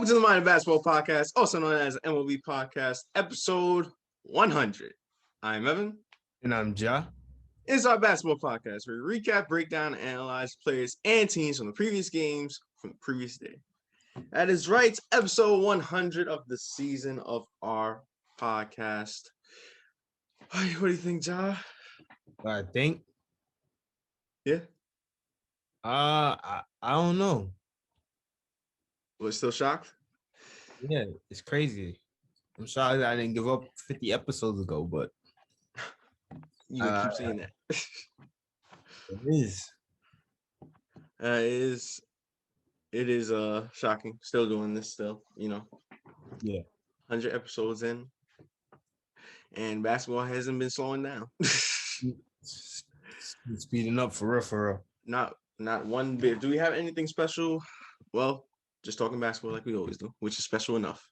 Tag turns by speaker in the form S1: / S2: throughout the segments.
S1: Welcome to the Mind of Basketball Podcast, also known as M.O.B Podcast, episode 100. I'm Evan.
S2: And I'm Ja.
S1: It's our basketball podcast where we recap, break down, and analyze players and teams from the previous games from the previous day. That is right, episode 100 of the season of our podcast. What do you think, Ja?
S2: I think.
S1: Yeah?
S2: I don't know.
S1: Was still shocked?
S2: Yeah, it's crazy. I'm sorry that I didn't give up 50 episodes ago, but
S1: You would keep saying that.
S2: it is.
S1: It is shocking. Still doing this still,
S2: Yeah.
S1: 100 episodes in. And basketball hasn't been slowing down.
S2: Speeding up for real.
S1: Not one bit. Do we have anything special? Well, just talking basketball like we always do, which is special enough.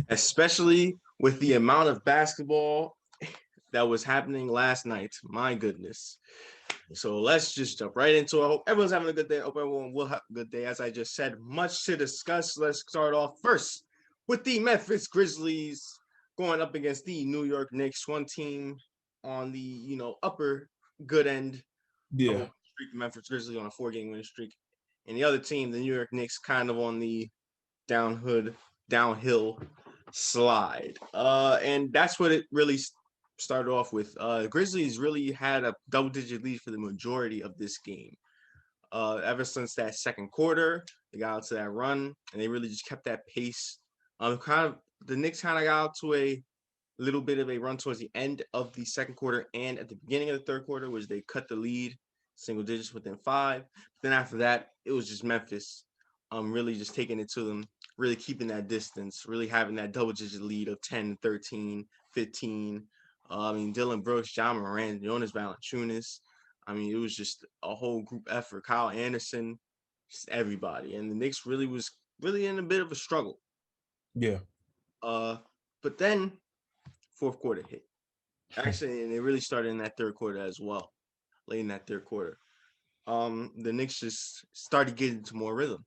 S1: Especially with the amount of basketball that was happening last night. My goodness. So let's just jump right into it. I hope everyone's having a good day. I hope everyone will have a good day. As I just said, much to discuss. Let's start off first with the Memphis Grizzlies going up against the New York Knicks, one team on the upper good end.
S2: Yeah.
S1: Streak, Memphis Grizzlies on a 4-game winning streak, and the other team, the New York Knicks, kind of on the downhill slide. And that's what it really started off with. Grizzlies really had a double-digit lead for the majority of this game. Ever since that second quarter, they got out to that run, and they really just kept that pace. The Knicks kind of got out to a little bit of a run towards the end of the second quarter and at the beginning of the third quarter, which they cut the lead single digits within 5. But then after that, it was just Memphis really just taking it to them, really keeping that distance, really having that double-digit lead of 10, 13, 15. Dylan Brooks, John Morant, Jonas Valanciunas. It was just a whole group effort. Kyle Anderson, just everybody. And the Knicks was in a bit of a struggle.
S2: Yeah.
S1: But then fourth quarter hit. Actually, and it really started in that third quarter as well. Late in that third quarter. The Knicks just started getting to more rhythm.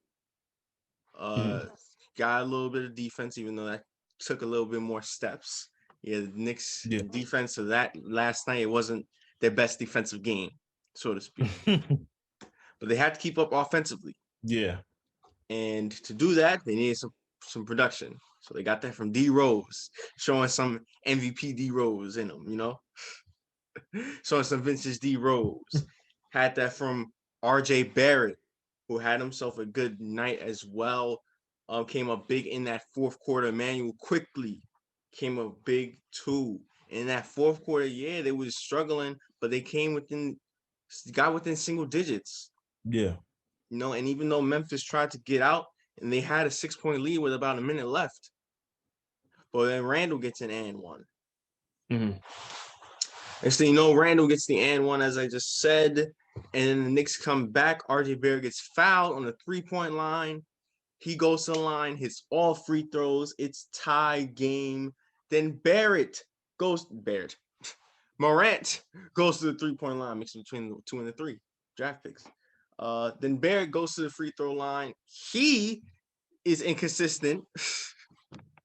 S1: Got a little bit of defense, even though that took a little bit more steps. Yeah, the Knicks defense of that last night, it wasn't their best defensive game, so to speak. But they had to keep up offensively.
S2: Yeah.
S1: And to do that, they needed some production. So they got that from D Rose, showing some MVP D Rose in them, showing some vintage D Rose. Had that from RJ Barrett, who had himself a good night as well. Came up big in that fourth quarter. Emmanuel quickly came up big too. In that fourth quarter, yeah, they was struggling, but they got within single digits.
S2: Yeah.
S1: And even though Memphis tried to get out, and they had a 6-point lead with about a minute left. But then Randall gets an and one. And so, Randall gets the and one, as I just said. And then the Knicks come back. RJ Barrett gets fouled on the 3-point line. He goes to the line, hits all free throws. It's tie game. Then Morant goes to the 3-point line, mixing between the 2 and the 3 draft picks. Then Barrett goes to the free throw line. He is inconsistent.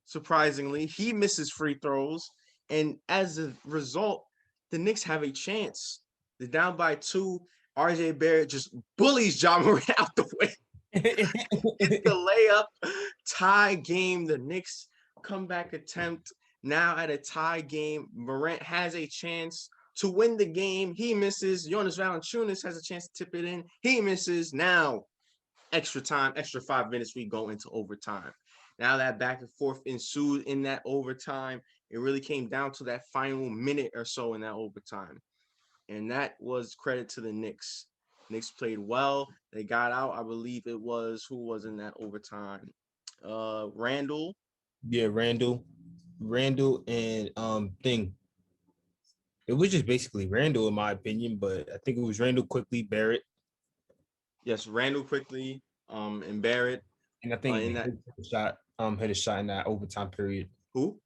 S1: Surprisingly, he misses free throws. And as a result, the Knicks have a chance. They're down by 2. RJ Barrett just bullies Ja Morant out the way. It's the layup, tie game. The Knicks comeback attempt. Now at a tie game, Morant has a chance to win the game. He misses. Jonas Valanciunas has a chance to tip it in. He misses. Now, extra time, extra 5 minutes, we go into overtime. Now that back and forth ensued in that overtime. It really came down to that final minute or so in that overtime. And that was credit to the Knicks. Knicks played well. They got out. I believe it was, who was in that overtime? Randall.
S2: Yeah, Randall and Thing. It was just basically Randall, in my opinion, but I think it was Randall quickly, Barrett.
S1: Yes, Randall quickly, and Barrett.
S2: And I think hit a shot in that overtime period.
S1: Who?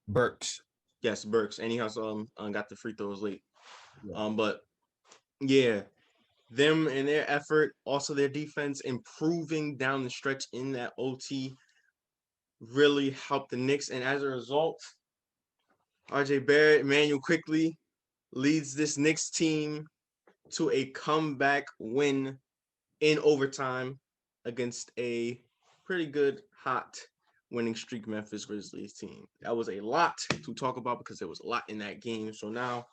S2: Burks.
S1: Yes, Burks. And he also got the free throws late. Yeah. But yeah, them and their effort, also their defense improving down the stretch in that OT really helped the Knicks. And as a result, RJ Barrett, Emmanuel quickly leads this Knicks team to a comeback win in overtime against a pretty good, hot winning streak Memphis Grizzlies team. That was a lot to talk about because there was a lot in that game. So now,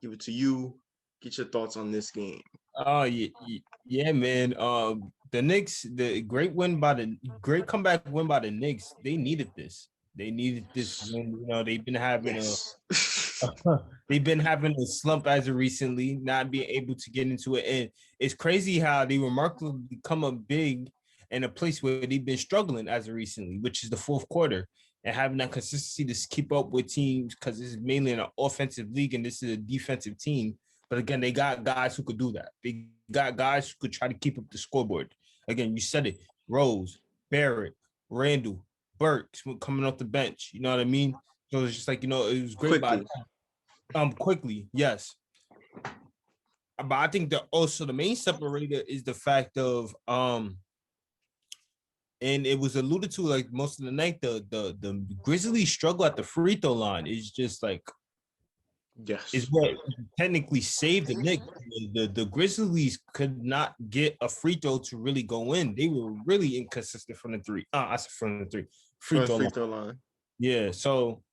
S1: give it to you. Get your thoughts on this game.
S2: Oh yeah, yeah, man. The Knicks, the great comeback win by the Knicks. They needed this. They needed this win. You know,
S1: Yes.
S2: they've been having a slump as of recently, not being able to get into it. And it's crazy how they remarkably come up big in a place where they've been struggling as of recently, which is the fourth quarter, and having that consistency to keep up with teams because this is mainly an offensive league and this is a defensive team. But again, they got guys who could do that. They got guys who could try to keep up the scoreboard. Again, you said it: Rose, Barrett, Randall, Burks coming off the bench. You know what I mean? So it's just like, it was great by
S1: Quickly.
S2: quickly, yes. But I think that also the main separator is the fact of and it was alluded to like most of the night, the Grizzlies struggle at the free throw line. It's just like is
S1: Yes.
S2: what technically saved the Knicks. The Grizzlies could not get a free throw to really go in. They were really inconsistent from the three. I said from the three free
S1: From the
S2: throw
S1: free
S2: line.
S1: throw line.
S2: Yeah, so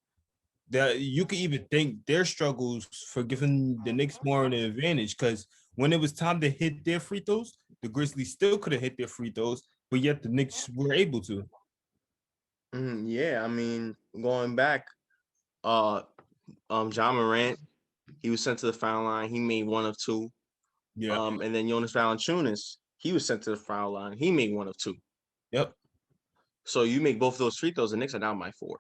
S2: that you could even think their struggles for giving the Knicks more of an advantage because when it was time to hit their free throws, the Grizzlies still could have hit their free throws, but yet the Knicks were able to.
S1: Yeah, I mean, going back, uh, John Morant, he was sent to the foul line. He made one of two.
S2: Yeah.
S1: And then Jonas Valanciunas, he was sent to the foul line. He made one of two.
S2: Yep.
S1: So you make both of those free throws, the Knicks are down by 4.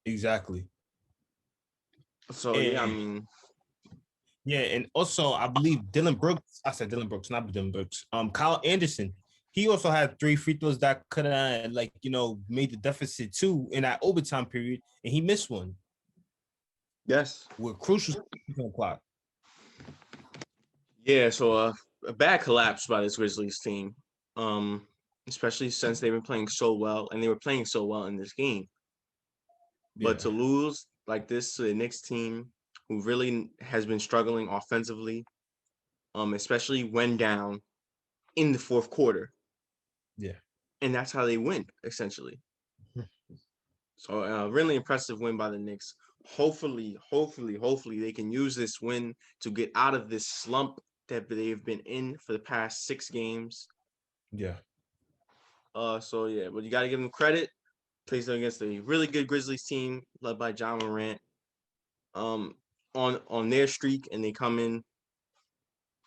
S2: Exactly.
S1: So yeah, I
S2: And
S1: mean,
S2: yeah, and also I believe Dylan Brooks. I said Dylan Brooks, not Dylan Brooks. Kyle Anderson. He also had 3 free throws that could have made the deficit too in that overtime period, and he missed one
S1: yes,
S2: with crucial clock.
S1: yeah. So a bad collapse by this Grizzlies team, um, especially since they've been playing so well and they were playing so well in this game. But
S2: Yeah.
S1: to lose like this to the Knicks team, who really has been struggling offensively, especially when down in the fourth quarter,
S2: Yeah.
S1: and that's how they win essentially. So really impressive win by the Knicks. Hopefully they can use this win to get out of this slump that they've been in for the past 6 games.
S2: Yeah.
S1: So yeah, but you got to give them credit. Plays them against a really good Grizzlies team led by John Morant. On their streak, and they come in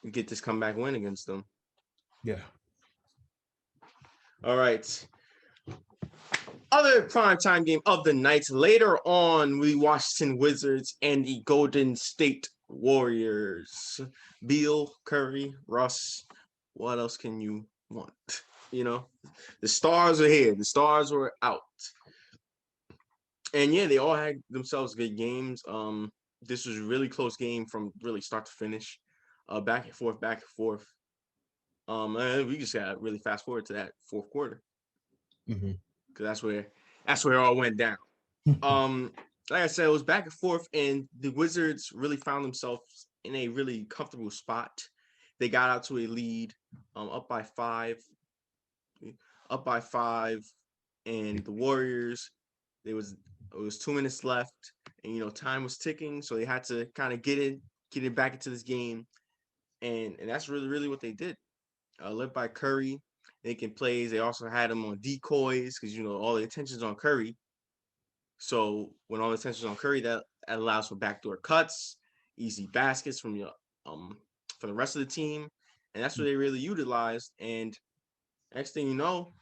S1: and get this comeback win against them.
S2: Yeah.
S1: All right. Other primetime game of the night. Later on, we Washington Wizards and the Golden State Warriors. Beal, Curry, Russ. What else can you want? You know, the stars are here. The stars were out. And yeah, they all had themselves good games. This was a really close game from really start to finish. Back and forth, back and forth. And we just got really fast forward to that fourth quarter.
S2: Mm-hmm.
S1: Because that's where it all went down. Like I said, it was back and forth, and the Wizards really found themselves in a really comfortable spot. They got out to a lead, up by five, and the Warriors. It was 2 minutes left, and time was ticking, so they had to kind of get it back into this game, and that's really what they did. Led by Curry, making plays. They also had him on decoys because all the attention's on Curry. So when all the attention's on Curry, that allows for backdoor cuts, easy baskets from for the rest of the team, and that's what they really utilized. And next thing you know,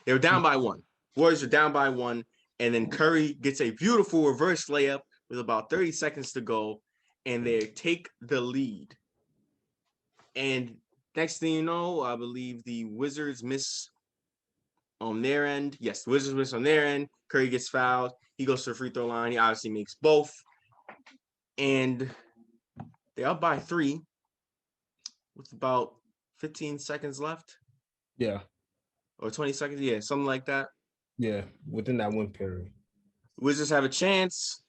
S1: they were down by 1. Warriors are down by 1, and then Curry gets a beautiful reverse layup with about 30 seconds to go, and they take the lead. And next thing you know, I believe the Wizards miss on their end. Yes, the Wizards miss on their end. Curry gets fouled. He goes to the free throw line. He obviously makes both. And they're up by 3. with about 15 seconds left
S2: Yeah,
S1: or 20 seconds. Yeah, something like that.
S2: yeah, within that one period.
S1: Wizards have a chance.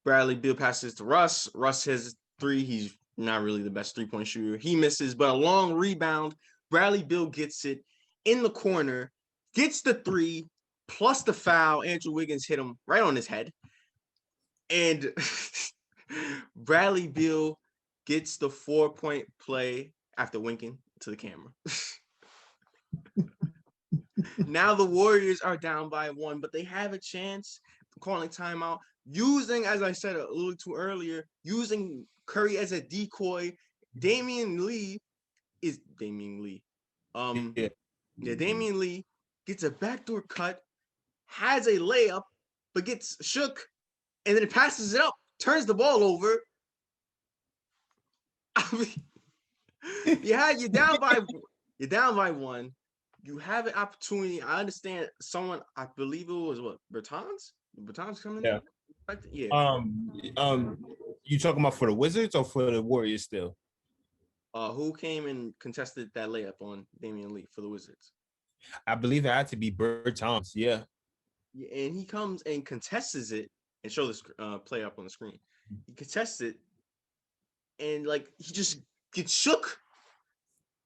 S1: Bradley Beal passes to Russ. Russ has three. He's not really the best three-point shooter. He misses, but a long rebound. Bradley Beal gets it in the corner, gets the three, plus the foul. Andrew Wiggins hit him right on his head. And Bradley Beal gets the 4-point play after winking to the camera. Now the Warriors are down by 1, but they have a chance calling timeout. Using, as I said a little too earlier, using Curry as a decoy. Damian Lee.
S2: Yeah,
S1: Damian Lee gets a backdoor cut, has a layup, but gets shook, and then it passes it up, turns the ball over. I mean, you're down by 1. You have an opportunity. I understand someone. I believe it was what Bertans. Bertans coming
S2: yeah.
S1: in. Yeah.
S2: You talking about for the Wizards or for the Warriors still?
S1: Who came and contested that layup on Damian Lee for the Wizards?
S2: I believe it had to be Bertans. Yeah.
S1: And he comes and contests it and show this play up on the screen. He contests it, and like he just gets shook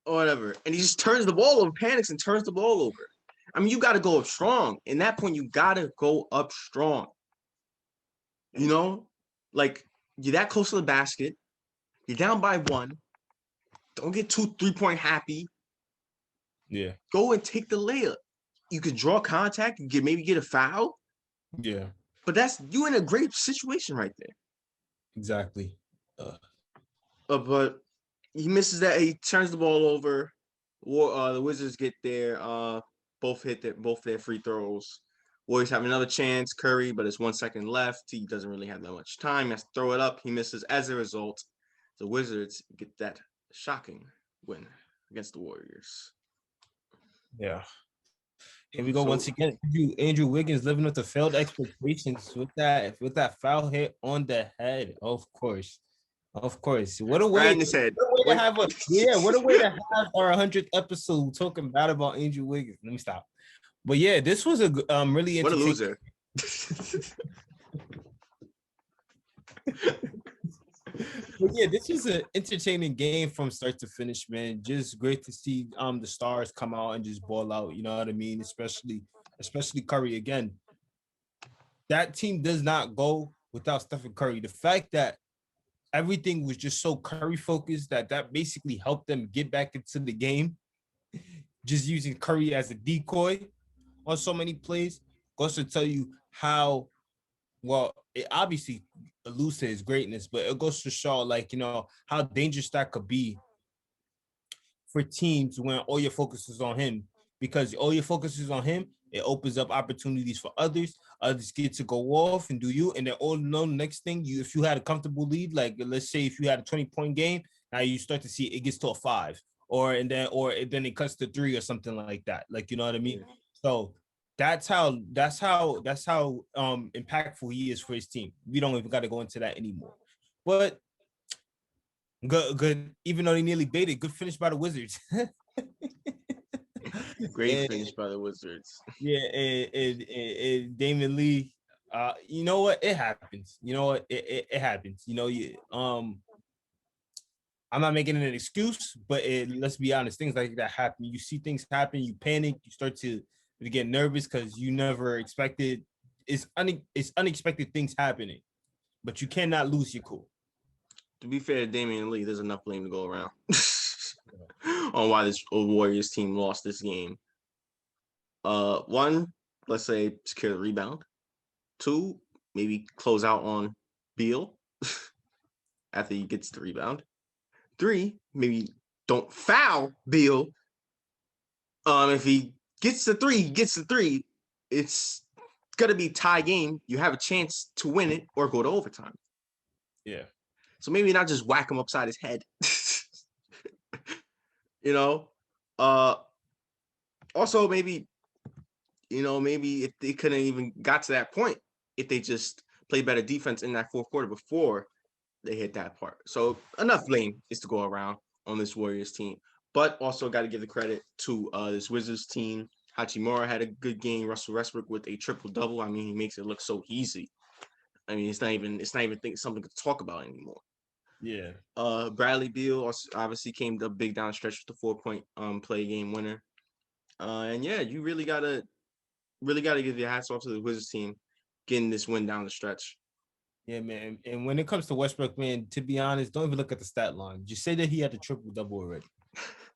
S1: or whatever, and he just turns the ball over, panics and turns the ball over. I mean, you got to go up strong. In that point, you got to go up strong. You know, like you're that close to the basket. You're down by 1. Don't get 2 3-point happy.
S2: Yeah.
S1: Go and take the layup. You could draw contact. You could maybe get a foul.
S2: Yeah.
S1: But that's you in a great situation right there.
S2: Exactly.
S1: But he misses that. He turns the ball over. The Wizards get there. Both hit their free throws. Warriors have another chance. Curry, but it's 1 second left. He doesn't really have that much time. He has to throw it up. He misses. As a result, the Wizards get that shocking win against the Warriors.
S2: Yeah. Here we go once again. Andrew Wiggins living with the failed expectations with that foul hit on the head. Of course. What a way, what a way to have our 100th episode talking bad about Andrew Wiggins. Let me stop. But yeah, this was a really
S1: what a loser.
S2: But yeah, this was an entertaining game from start to finish, man. Just great to see the stars come out and just ball out. You know what I mean? Especially Curry again. That team does not go without Stephen Curry. The fact that everything was just so Curry focused that basically helped them get back into the game, just using Curry as a decoy on so many plays, goes to tell you how well it obviously alludes to his greatness, but it goes to show like, you know, how dangerous that could be for teams when all your focus is on him, because all your focus is on him, it opens up opportunities for others get to go off and do you, and then all no next thing, you if you had a comfortable lead, like let's say if you had a 20-point game, now you start to see it gets to a 5 or then it cuts to 3 or something like that, like, you know what I mean? So that's how impactful he is for his team. We don't even got to go into that anymore. But good. Even though they nearly baited, good finish by the Wizards.
S1: Great finish by the Wizards.
S2: Yeah, and Damian Lee. You know what? It happens. You know what? It happens. You know, I'm not making it an excuse, but let's be honest. Things like that happen. You see things happen. You panic. You start to get nervous because you never expected. It's unexpected things happening, but you cannot lose your cool.
S1: To be fair to Damian Lee, there's enough blame to go around on why this Warriors team lost this game. 1, let's say secure the rebound. 2, maybe close out on Beal after he gets the rebound. 3, maybe don't foul Beal. If he gets the 3, he gets the 3. It's gonna be tie game. You have a chance to win it or go to overtime.
S2: Yeah.
S1: So maybe not just whack him upside his head. You know. Also maybe if they couldn't even got to that point, if they just played better defense in that fourth quarter before they hit that part. So enough blame is to go around. on this Warriors team. But also got to give the credit to this Wizards team. Hachimura had a good game. Russell Westbrook with a triple double. I mean, he makes it look so easy. I mean, it's not even something to talk about anymore.
S2: Yeah.
S1: Bradley Beal obviously came up big down stretch with the 4-point play game winner. And yeah, you really gotta give your hats off to the Wizards team getting this win down the stretch.
S2: Yeah, man. And when it comes to Westbrook, man, to be honest, don't even look at the stat line. Just say that he had the triple double already.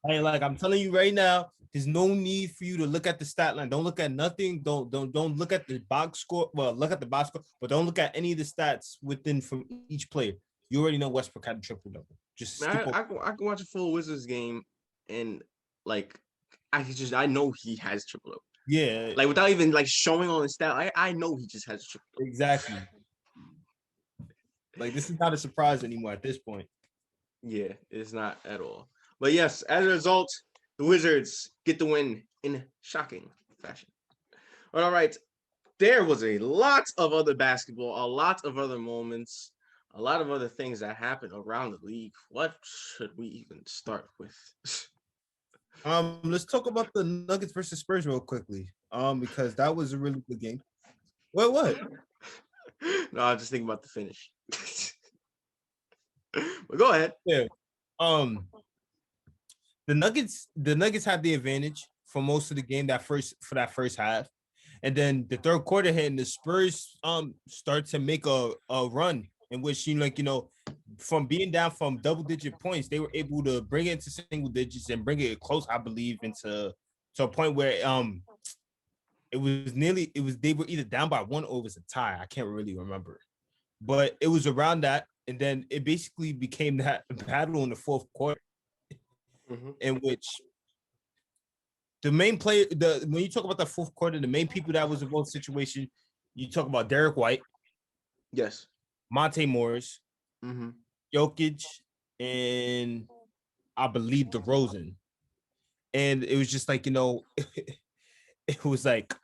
S2: Like I'm telling you right now, there's no need for you to look at the stat line. Don't look at nothing. Don't look at the box score. Well, look at the box score, but don't look at any of the stats within from each player. You already know Westbrook had a triple double. Just
S1: Man,
S2: skip over.
S1: I can watch a full Wizards game and like I know he has triple double.
S2: Yeah,
S1: Like without even like showing on the stat, I know he just has a triple double.
S2: exactly. Like this is not a surprise anymore at this point.
S1: Yeah, it's not at all. But yes, as a result, the Wizards get the win in shocking fashion. All right, there was a lot of other basketball, a lot of other moments, a lot of other things that happened around the league. What should we even start with?
S2: Let's talk about the Nuggets versus Spurs real quickly. Because that was a really good game. What?
S1: No, I was just thinking about the finish. But go ahead.
S2: Yeah. The Nuggets had the advantage for most of the game that first half. And then the third quarter hit and the Spurs start to make a run in which from being down from double-digit points, they were able to bring it into single digits and bring it close, I believe, to a point where they were either down by one or it was a tie. I can't really remember. But it was around that, and then it basically became that battle in the fourth quarter, in which the main player, when you talk about the fourth quarter, the main people that was involved in the situation, you talk about Derek White,
S1: yes,
S2: Monte Morris, Jokic, and I believe DeRozan. And it was just like, it was like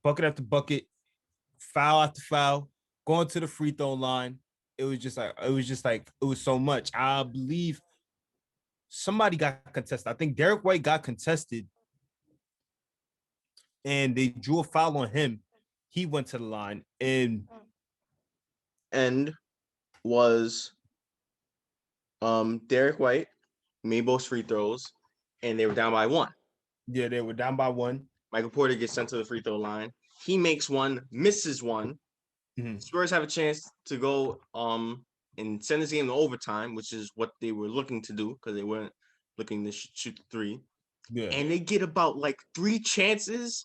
S2: bucket after bucket, foul after foul, going to the free throw line. It was so much. I believe somebody got contested. I think Derek White got contested and they drew a foul on him. He went to the line and
S1: was Derek White made both free throws and they were down by one.
S2: Yeah, they were down by one.
S1: Michael Porter gets sent to the free throw line. He makes one, misses one. Spurs have a chance to go and send this game to overtime, which is what they were looking to do because they weren't looking to shoot the three. Yeah. And they get about like 3 chances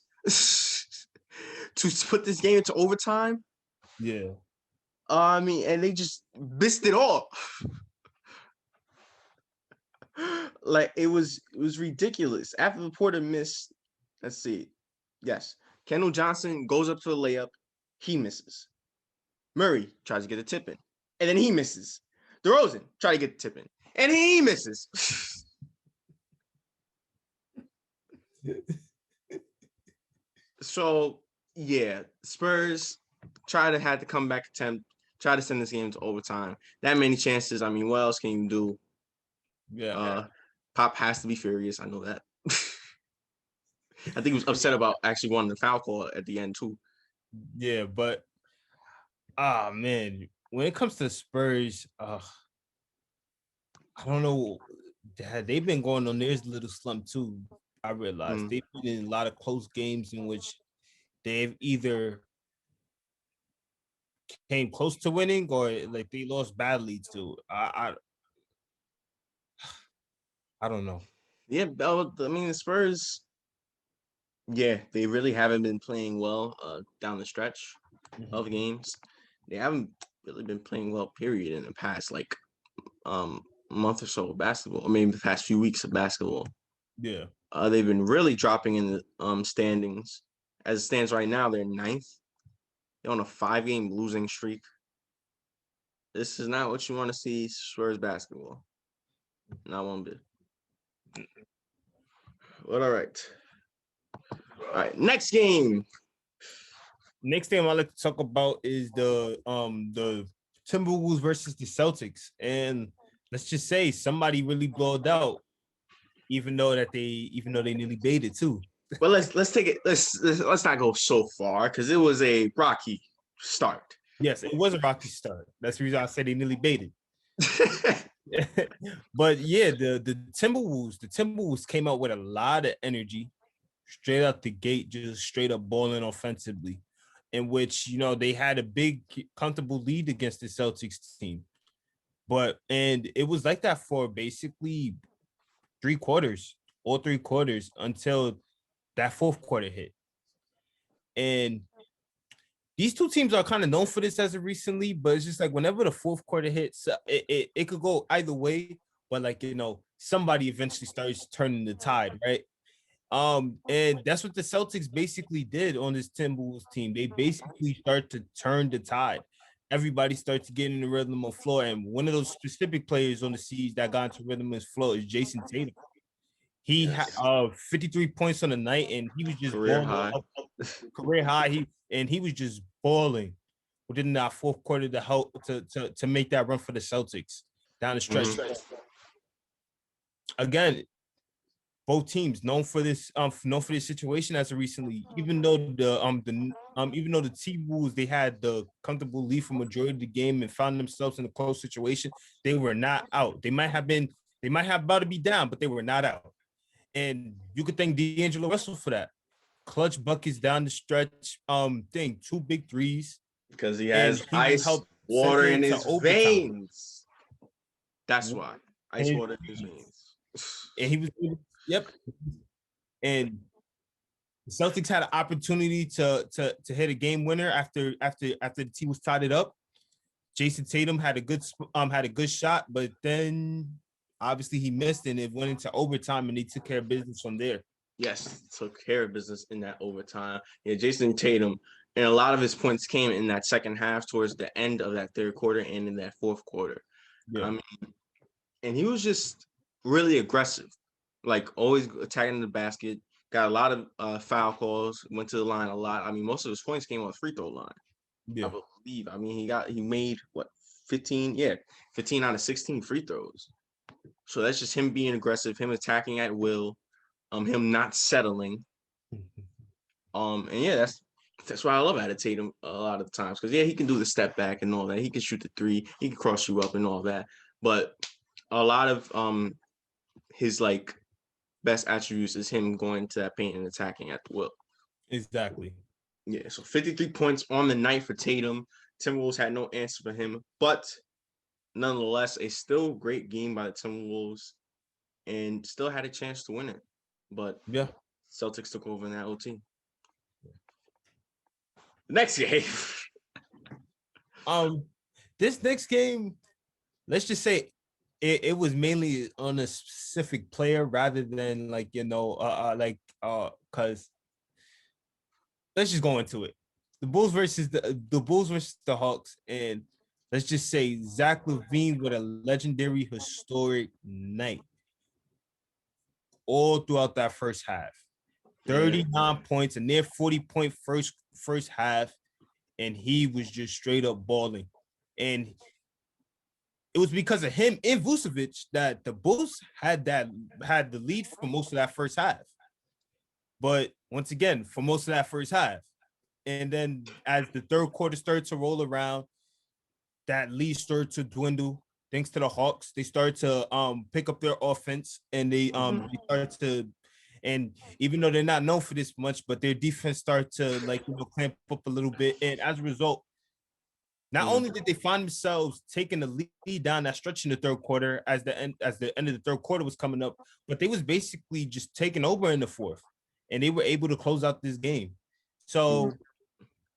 S1: to put this game into overtime.
S2: Yeah.
S1: I mean, and they just missed it all. Like it was ridiculous. After the Porter missed, let's see. Yes. Kendall Johnson goes up to the layup. He misses. Murray tries to get a tip in. And then he misses. DeRozan tries to get the tip in. And he misses. So, yeah. Spurs had to come back attempt. Try to send this game to overtime. That many chances. I mean, what else can you do? Yeah. Pop has to be furious. I know that. I think he was upset about actually wanting the foul call at the end too.
S2: Yeah, but man, when it comes to Spurs, I don't know. They've been going on their little slump too. I realized they've been in a lot of close games in which they've either came close to winning or like they lost badly to. I don't know.
S1: Yeah, I mean the Spurs. Yeah, they really haven't been playing well down the stretch of games. They haven't really been playing well, period, in the past like month or so of basketball. I mean, the past few weeks of basketball.
S2: Yeah.
S1: They've been really dropping in the standings. As it stands right now, they're 9th. They're on a 5-game losing streak. This is not what you want to see Spurs basketball. Not one bit. But all right. All right, next game.
S2: Next thing I'd like to talk about is the Timberwolves versus the Celtics. And let's just say somebody really blowed out, even though they nearly baited too.
S1: But let's take it. Let's not go so far because it was a rocky start.
S2: Yes, it was a rocky start. That's the reason I said they nearly baited. But yeah, the Timberwolves came out with a lot of energy straight out the gate, just straight up balling offensively, in which they had a big comfortable lead against the Celtics team. And it was like that for basically all 3 quarters until that fourth quarter hit. And these two teams are kind of known for this as of recently, but it's just like whenever the fourth quarter hits, it could go either way. But somebody eventually starts turning the tide, right? And that's what the Celtics basically did on this Timberwolves team. They basically start to turn the tide. Everybody starts to get in the rhythm of flow, and one of those specific players on the C's that got into rhythm of flow is Jason Tatum. He had 53 points on the night, and he was just
S1: career high.
S2: Career high. He was just balling within that fourth quarter to help to make that run for the Celtics down the stretch. Mm-hmm. Again, both teams known for this situation as of recently. Even though the T-Wolves they had the comfortable lead for majority of the game and found themselves in a close situation, they were not out. They might have about to be down, but they were not out. And you could thank D'Angelo Russell for that. Clutch buckets down the stretch. 2 big threes.
S1: Because he has ice water in his veins. That's why. Ice water in his veins.
S2: And he was yep. And the Celtics had an opportunity to hit a game winner after the team was tied it up. Jason Tatum had a good shot, but then obviously he missed and it went into overtime and they took care of business from there.
S1: Yes, took care of business in that overtime. Yeah, Jason Tatum, and a lot of his points came in that second half towards the end of that third quarter and in that fourth quarter. Yeah. I mean, and he was just really aggressive, like always attacking the basket. Got a lot of foul calls, went to the line a lot. I mean, most of his points came on the free throw line. Yeah. I believe. I mean, he made 15? Yeah, 15 out of 16 free throws. So that's just him being aggressive, him attacking at will, him not settling. And yeah, that's why I love out of Tatum a lot of the times. Because yeah, he can do the step back and all that. He can shoot the three, he can cross you up and all that. But a lot of his best attributes is him going to that paint and attacking at the will.
S2: Exactly.
S1: Yeah, so 53 points on the night for Tatum. Timberwolves had no answer for him, but nonetheless, a still great game by the Timberwolves and still had a chance to win it. But yeah, Celtics took over in that OT. Next game.
S2: This next game, let's just say it was mainly on a specific player rather than because let's just go into it. The Bulls versus the Hawks, and let's just say Zach LaVine with a legendary historic night all throughout that first half. 39 points, a near 40-point first half, and he was just straight up balling. And it was because of him and Vucevic that the Bulls had the lead for most of that first half. But once again, for most of that first half. And then as the third quarter started to roll around, that lead started to dwindle. Thanks to the Hawks, they started to pick up their offense, and they started to, and even though they're not known for this much, but their defense started to clamp up a little bit. And as a result, not only did they find themselves taking the lead down that stretch in the third quarter as the end of the third quarter was coming up, but they was basically just taking over in the fourth, and they were able to close out this game. So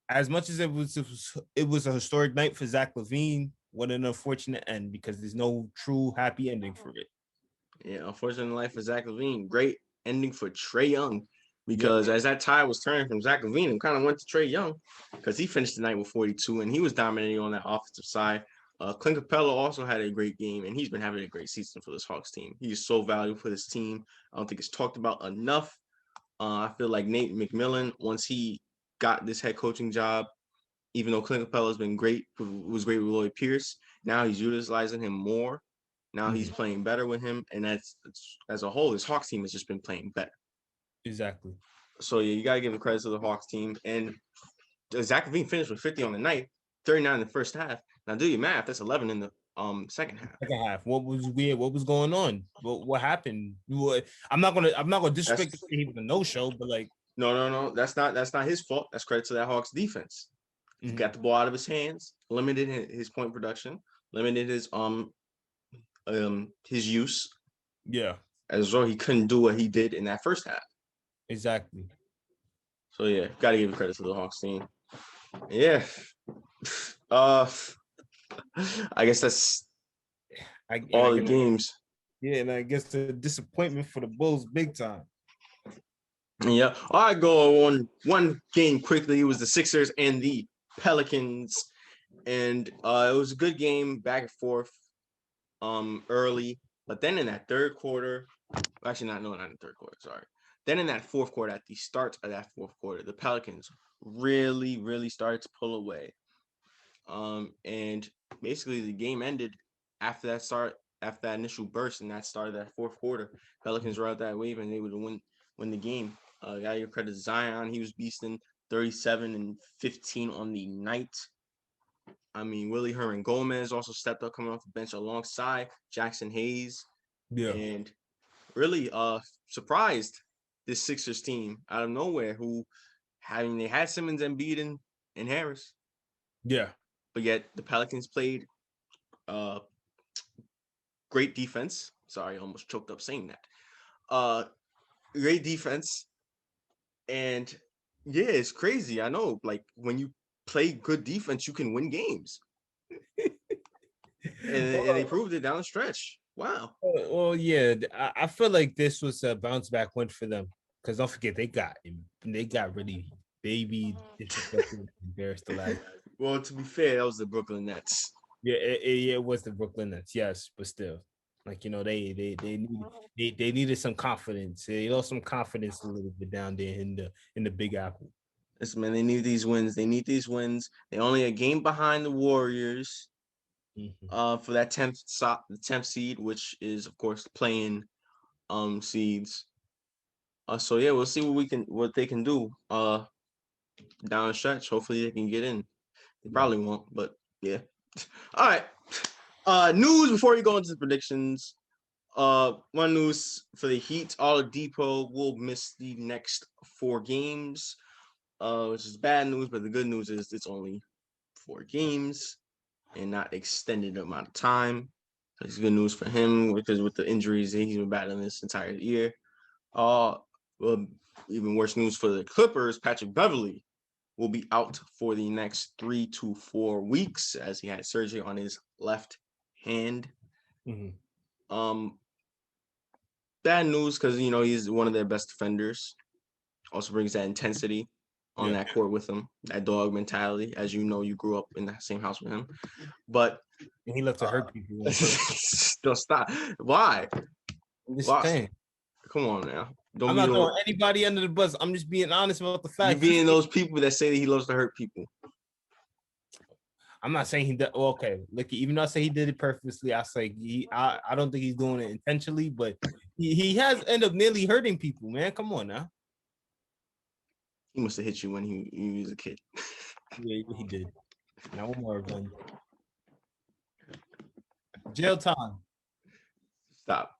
S2: as much as it was a historic night for Zach LaVine, what an unfortunate end, because there's no true happy ending for it.
S1: Yeah, unfortunate life for Zach LaVine. Great ending for Trae Young, because as that tide was turning from Zach LaVine, it kind of went to Trae Young, because he finished the night with 42, and he was dominating on that offensive side. Clint Capella also had a great game, and he's been having a great season for this Hawks team. He's so valuable for this team. I don't think it's talked about enough. I feel like Nate McMillan, once he got this head coaching job, even though Clint Capella has been great, was great with Lloyd Pierce, now he's utilizing him more. Now he's playing better with him, and that's as a whole, his Hawks team has just been playing better.
S2: Exactly.
S1: So yeah, you gotta give the credit to the Hawks team. And Zach LaVine finished with 50 on the night, 39 in the first half. Now do your math. That's 11 in the second half.
S2: Second half. What was weird? What was going on? What happened? I'm not gonna disrespect that he was a no-show, but like
S1: no. That's not his fault. That's credit to that Hawks defense. He got the ball out of his hands, limited his point production, limited his use.
S2: Yeah.
S1: As though he couldn't do what he did in that first half.
S2: Exactly.
S1: So yeah, gotta give credit to the Hawks team. Yeah. I guess that's all the games.
S2: Yeah, and I guess the disappointment for the Bulls big time.
S1: Yeah. I go on one game quickly. It was the Sixers and the Pelicans. And it was a good game, back and forth, early. But then in that third quarter, actually not in the third quarter, sorry. Then in that fourth quarter, at the start of that fourth quarter, the Pelicans really, really started to pull away. And basically the game ended after that initial burst and that start of that fourth quarter. Pelicans rode that wave and they would win the game. Gotta give credit to Zion. He was beasting 37 and 15 on the night. I mean, Willie Herman Gomez also stepped up coming off the bench alongside Jackson Hayes.
S2: Yeah.
S1: And really surprised this Sixers team out of nowhere they had Simmons, Embiid, and Harris.
S2: Yeah.
S1: But yet the Pelicans played great defense. Sorry, I almost choked up saying that. Great defense. And yeah, it's crazy. I know, like when you play good defense, you can win games. and they proved it down the stretch. Wow.
S2: Well, yeah, I feel like this was a bounce back win for them because don't forget they got really baby embarrassed the last.
S1: Well, to be fair, that was the Brooklyn Nets.
S2: Yeah, it was the Brooklyn Nets, yes, but still, like they needed some confidence. They lost some confidence a little bit down there in the Big Apple.
S1: Listen, man, they need these wins. They only a game behind the Warriors. For that 10th seed, which is of course playing seeds. So yeah, we'll see what they can do down the stretch. Hopefully they can get in. They probably won't, but yeah. All right. News before we go into the predictions. One news for the Heat: Oladipo will miss the next 4 games, which is bad news. But the good news is it's only 4 games and not extended amount of time. It's good news for him because with the injuries he's been battling this entire year. Well, even worse news for the Clippers: Patrick Beverley will be out for the next 3 to 4 weeks as he had surgery on his left hand. Bad news because he's one of their best defenders. Also brings that intensity on that court with him, that dog mentality. As you know, you grew up in the same house with him. But
S2: he loves to hurt people.
S1: Don't stop. Why?
S2: Why?
S1: Come on now.
S2: I'm not throwing anybody under the bus. I'm just being honest about the fact.
S1: You're being those people that say that he loves to hurt people.
S2: I'm not saying he did. Well, okay, look, even though I say he did it purposely, I say I don't think he's doing it intentionally, but he has ended up nearly hurting people. Man, come on now.
S1: He must have hit you when he was a kid.
S2: Yeah, he did. Now one more revenge. Jail time.
S1: Stop.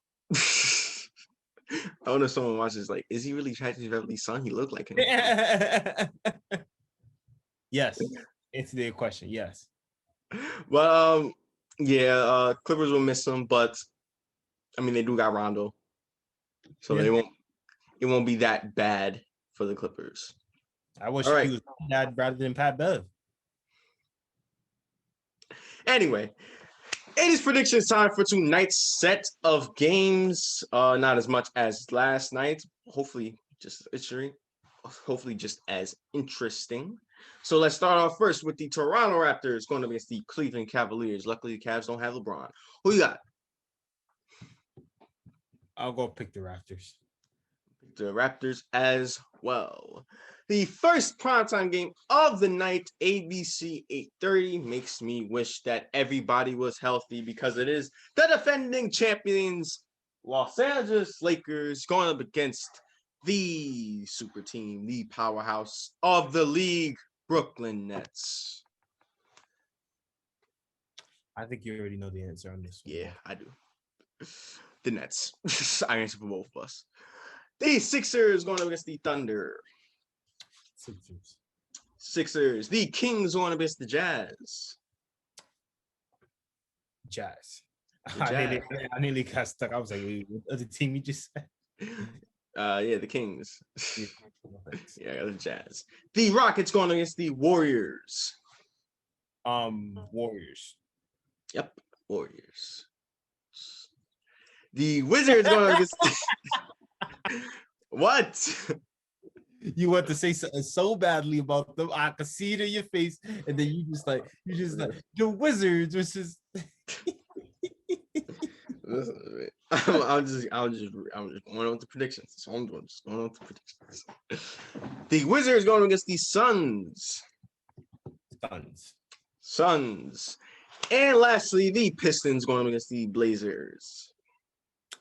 S1: I wonder if someone watches like, is he really Patrick Beverley's son? He looked like him.
S2: Yes. Answer the question. Yes.
S1: But yeah, Clippers will miss him, but I mean they do got Rondo, so it won't be that bad for the Clippers.
S2: I wish he was bad rather than Pat Bev.
S1: Anyway, it is predictions time for tonight's set of games. Not as much as last night. Hopefully just as interesting. So let's start off first with the Toronto Raptors going against the Cleveland Cavaliers. Luckily, the Cavs don't have LeBron. Who you got?
S2: I'll go pick the Raptors.
S1: the Raptors as well. The first primetime game of the night, ABC 8:30, makes me wish that everybody was healthy because it is the defending champions, Los Angeles Lakers, going up against the super team, the powerhouse of the league, Brooklyn Nets.
S2: I think you already know the answer on this one.
S1: Yeah, I do. The Nets. I answer for both of us. The Sixers going up against the Thunder. Sixers. The Kings going up against the Jazz.
S2: Jazz.
S1: The Jazz.
S2: I nearly got stuck. I was like, wait, what other team you just said?
S1: The Kings. Yeah, the Jazz. The Rockets going against the Warriors.
S2: Warriors.
S1: Yep, Warriors. The Wizards going against what?
S2: You want to say something so badly about them. I can see it in your face, and then you just like the Wizards versus.
S1: I'm just going with the predictions. That's all I'm doing. Just going with the predictions. The Wizards going against the Suns. Suns. And lastly, the Pistons going against the Blazers.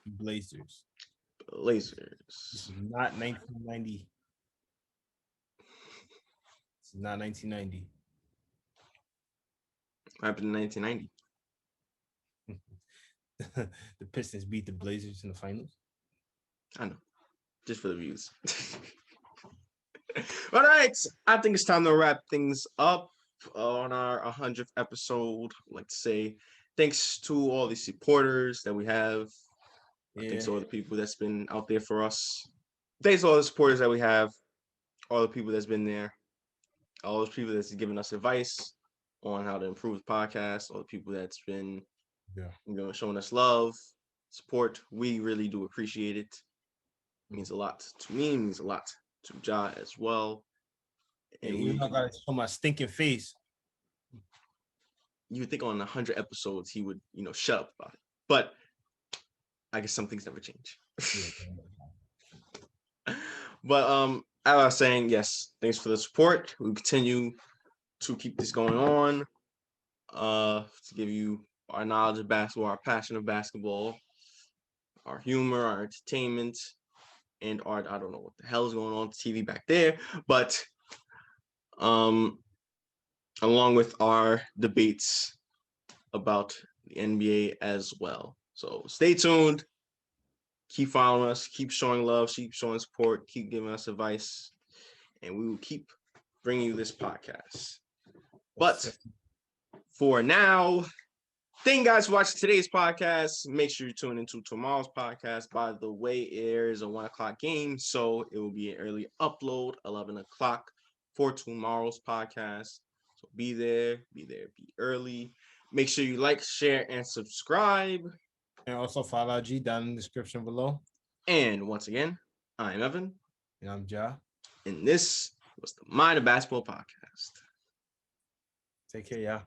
S2: Blazers.
S1: This
S2: is not 1990. This is not 1990.
S1: What happened in 1990?
S2: The Pistons beat the Blazers in the finals.
S1: I know. Just for the views. All right. I think it's time to wrap things up on our 100th episode. I'd like to say thanks to all the supporters that we have. Yeah. Thanks to all the people that's been out there for us. Thanks to all the supporters that we have. All the people that's been there. All those people that's given us advice on how to improve the podcast. All the people that's been showing us love, support. We really do appreciate it. It means a lot to me. It means a lot to Ja as well.
S2: And you're not gonna show my stinking face.
S1: You would think on 100 episodes he would, shut up about it. But I guess some things never change. But as I was saying, yes, thanks for the support. We continue to keep this going on. To give you our knowledge of basketball, our passion of basketball, our humor, our entertainment, and I don't know what the hell is going on TV back there, but along with our debates about the NBA as well. So stay tuned. Keep following us. Keep showing love. Keep showing support. Keep giving us advice. And we will keep bringing you this podcast. But for now, thank you guys for watching today's podcast. Make sure you tune into tomorrow's podcast. By the way, it airs a 1 o'clock game, so it will be an early upload, 11 o'clock for tomorrow's podcast. So be there, be early. Make sure you like, share, and subscribe.
S2: And also follow G down in the description below.
S1: And once again, I'm Evan.
S2: And I'm Ja.
S1: And this was the Mind of Basketball podcast.
S2: Take care, y'all.